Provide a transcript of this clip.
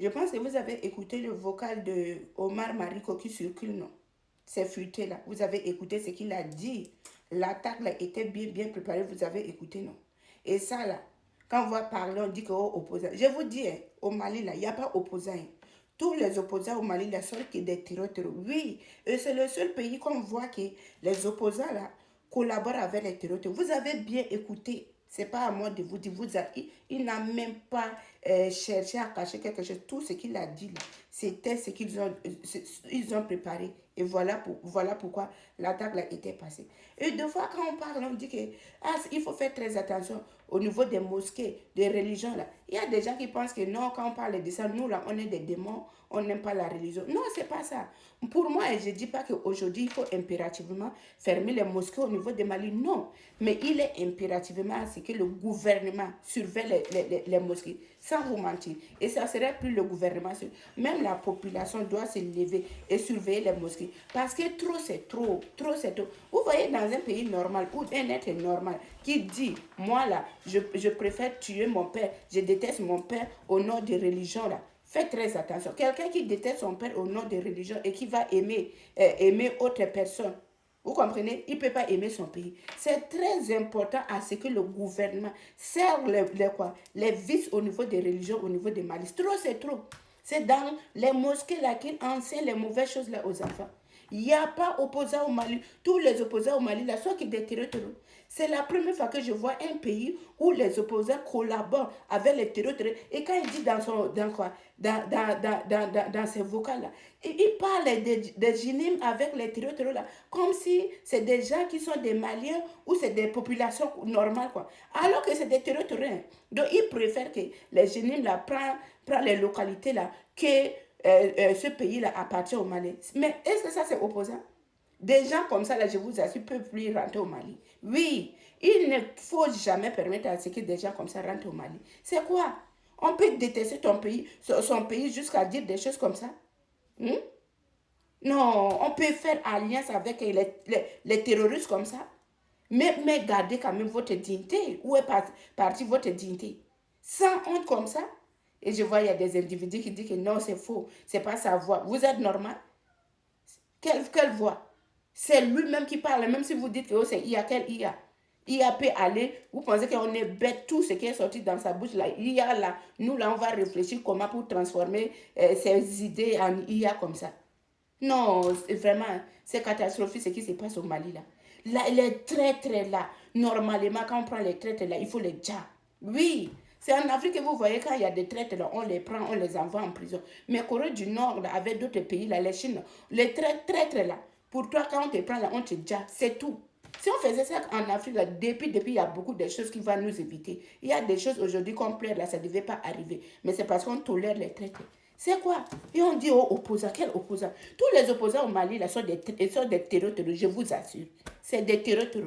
Je pense que vous avez écouté le vocal de Omar Mariko qui circule, non? C'est fuité là. Vous avez écouté ce qu'il a dit. L'attaque là était bien préparée. Vous avez écouté, non? Et ça là, quand on va parler, on dit que oh, opposant. Je vous dis, hein, au Mali là, il n'y a pas opposant. Hein. Tous les opposants au Mali là sont que des terroristes. Oui, et c'est le seul pays qu'on voit que les opposants là collaborent avec les terroristes. Vous avez bien écouté. C'est pas à moi de vous dire. Il n'a même pas cherché à cacher quelque chose. Tout ce qu'il a dit là, c'était ce ils ont préparé. Et voilà pourquoi l'attaque là était passée. Et deux fois, quand on parle, on dit que il faut faire très attention au niveau des mosquées, des religions. Là. Il y a des gens qui pensent que non, quand on parle de ça, nous là, on est des démons, on n'aime pas la religion. Non, c'est pas ça. Pour moi, je ne dis pas qu'aujourd'hui, il faut impérativement fermer les mosquées au niveau de Mali. Non. Mais il est impérativement à ce que le gouvernement surveille les mosquées, sans vous mentir. Et ça ne serait plus le gouvernement. Même la population doit se lever et surveiller les mosquées. Parce que trop, c'est trop. Trop, c'est trop. Vous voyez, dans un pays normal, ou un être normal, qui dit, moi là, je préfère tuer mon père, je déteste mon père au nom des religions là. Faites très attention. Quelqu'un qui déteste son père au nom des religions et qui va aimer autre personne, vous comprenez? Il ne peut pas aimer son pays. C'est très important à ce que le gouvernement serre les vices au niveau des religions, au niveau des malices. Trop, c'est trop. C'est dans les mosquées là qu'ils enseignent les mauvaises choses là aux enfants. Il n'y a pas opposants au Mali. Tous les opposants au Mali là sont qui des terroristes. C'est la première fois que je vois un pays où les opposants collaborent avec les terroristes. Et quand il dit dans ses vocals là, il parle des gynimes avec les terroristes là, comme si c'est des gens qui sont des Maliens ou c'est des populations normales quoi. Alors que c'est des terroristes. Donc il préfère que les gynimes là prennent les localités là que ce pays-là appartient au Mali. Mais est-ce que ça, c'est opposant? Des gens comme ça, là, je vous assure, ne peuvent plus rentrer au Mali. Oui, il ne faut jamais permettre à ce que des gens comme ça rentrent au Mali. C'est quoi? On peut détester son pays jusqu'à dire des choses comme ça? Hmm? Non, on peut faire alliance avec les terroristes comme ça. Mais gardez quand même votre dignité. Où est partie votre dignité? Sans honte comme ça. Et je vois, il y a des individus qui disent que non, c'est faux. C'est pas sa voix. Vous êtes normal? Quelle voix? C'est lui-même qui parle. Même si vous dites que oh, c'est IA, quel IA? IA peut aller, vous pensez qu'on est bête, tout ce qui est sorti dans sa bouche là. IA là, nous là, on va réfléchir comment pour transformer ces idées en IA comme ça. Non, vraiment, c'est catastrophique ce qui se passe au Mali là. Là, les traîtres là, normalement, quand on prend les traîtres là, il faut les déjà. Oui, c'est en Afrique que vous voyez quand il y a des traîtres là, on les prend, on les envoie en prison. Mais Corée du Nord, là, avec d'autres pays là, les Chine, les traîtres là, pour toi, quand on te prend là, on te déjà, c'est tout. Si on faisait ça en Afrique, là, depuis, il y a beaucoup de choses qui vont nous éviter. Il y a des choses aujourd'hui qu'on pleure, là, ça ne devait pas arriver. Mais c'est parce qu'on tolère les traités. C'est quoi? Et on dit aux opposants, quel opposant? Tous les opposants au Mali là, sont des terroristes, je vous assure. C'est des terroristes.